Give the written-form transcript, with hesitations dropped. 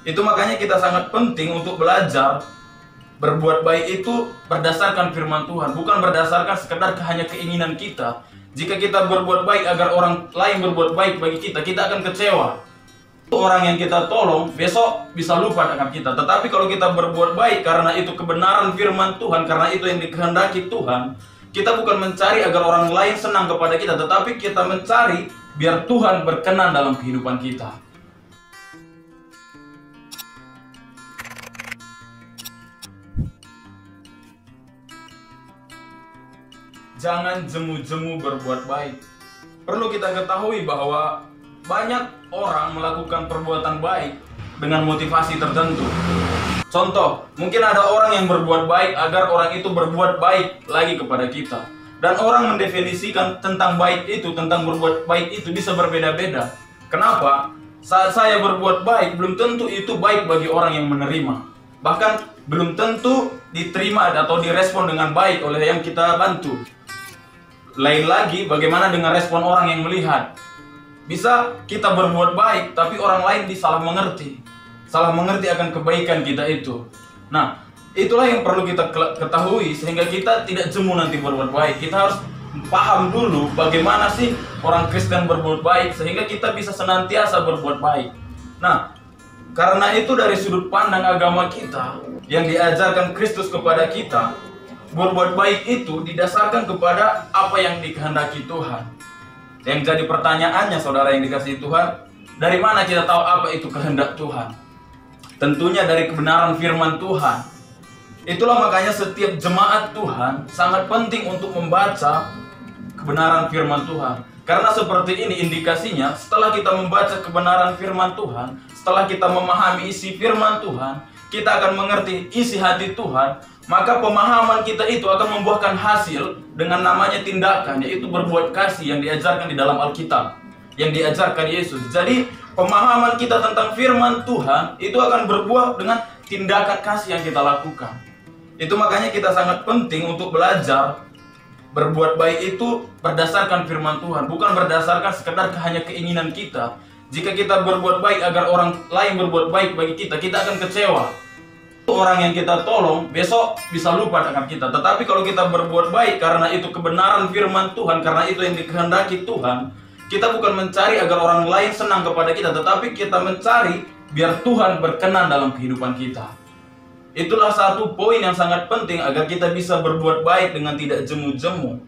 Itu makanya kita sangat penting untuk belajar berbuat baik itu berdasarkan firman Tuhan, bukan berdasarkan sekedar hanya keinginan kita. Jika kita berbuat baik agar orang lain berbuat baik bagi kita, kita akan kecewa. Orang yang kita tolong besok bisa lupa dengan kita. Tetapi kalau kita berbuat baik karena itu kebenaran firman Tuhan, karena itu yang dikehendaki Tuhan, kita bukan mencari agar orang lain senang kepada kita, tetapi kita mencari biar Tuhan berkenan dalam kehidupan kita. Jangan jemu-jemu berbuat baik. Perlu kita ketahui bahwa banyak orang melakukan perbuatan baik dengan motivasi tertentu. Contoh, mungkin ada orang yang berbuat baik agar orang itu berbuat baik lagi kepada kita. Dan orang mendefinisikan tentang baik itu, tentang berbuat baik itu bisa berbeda-beda. Kenapa? Saat saya berbuat baik, belum tentu itu baik bagi orang yang menerima. Bahkan belum tentu diterima atau direspon dengan baik oleh yang kita bantu. Lain lagi, bagaimana dengan respon orang yang melihat? Bisa kita berbuat baik, tapi orang lain disalah mengerti. Salah mengerti akan kebaikan kita itu. Nah, itulah yang perlu kita ketahui, sehingga kita tidak jemu nanti berbuat baik. Kita harus paham dulu bagaimana sih orang Kristen berbuat baik, sehingga kita bisa senantiasa berbuat baik. Nah, karena itu dari sudut pandang agama kita, yang diajarkan Kristus kepada kita, berbuat baik itu didasarkan kepada apa yang dikehendaki Tuhan. Yang jadi pertanyaannya, saudara yang dikasihi Tuhan, dari mana kita tahu apa itu kehendak Tuhan? Tentunya dari kebenaran firman Tuhan. Itulah makanya setiap jemaat Tuhan sangat penting untuk membaca kebenaran firman Tuhan. Karena seperti ini indikasinya, setelah kita membaca kebenaran firman Tuhan, setelah kita memahami isi firman Tuhan, kita akan mengerti isi hati Tuhan, maka pemahaman kita itu akan membuahkan hasil dengan namanya tindakan, yaitu berbuat kasih yang diajarkan di dalam Alkitab, yang diajarkan Yesus. Jadi pemahaman kita tentang firman Tuhan itu akan berbuah dengan tindakan kasih yang kita lakukan. Itu makanya kita sangat penting untuk belajar berbuat baik itu berdasarkan firman Tuhan, bukan berdasarkan sekedar hanya keinginan kita. Jika kita berbuat baik agar orang lain berbuat baik bagi kita, kita akan kecewa. Orang yang kita tolong besok bisa lupa dengan kita. Tetapi kalau kita berbuat baik karena itu kebenaran firman Tuhan, karena itu yang dikehendaki Tuhan, kita bukan mencari agar orang lain senang kepada kita, tetapi kita mencari biar Tuhan berkenan dalam kehidupan kita. Itulah satu poin yang sangat penting agar kita bisa berbuat baik dengan tidak jemu-jemu.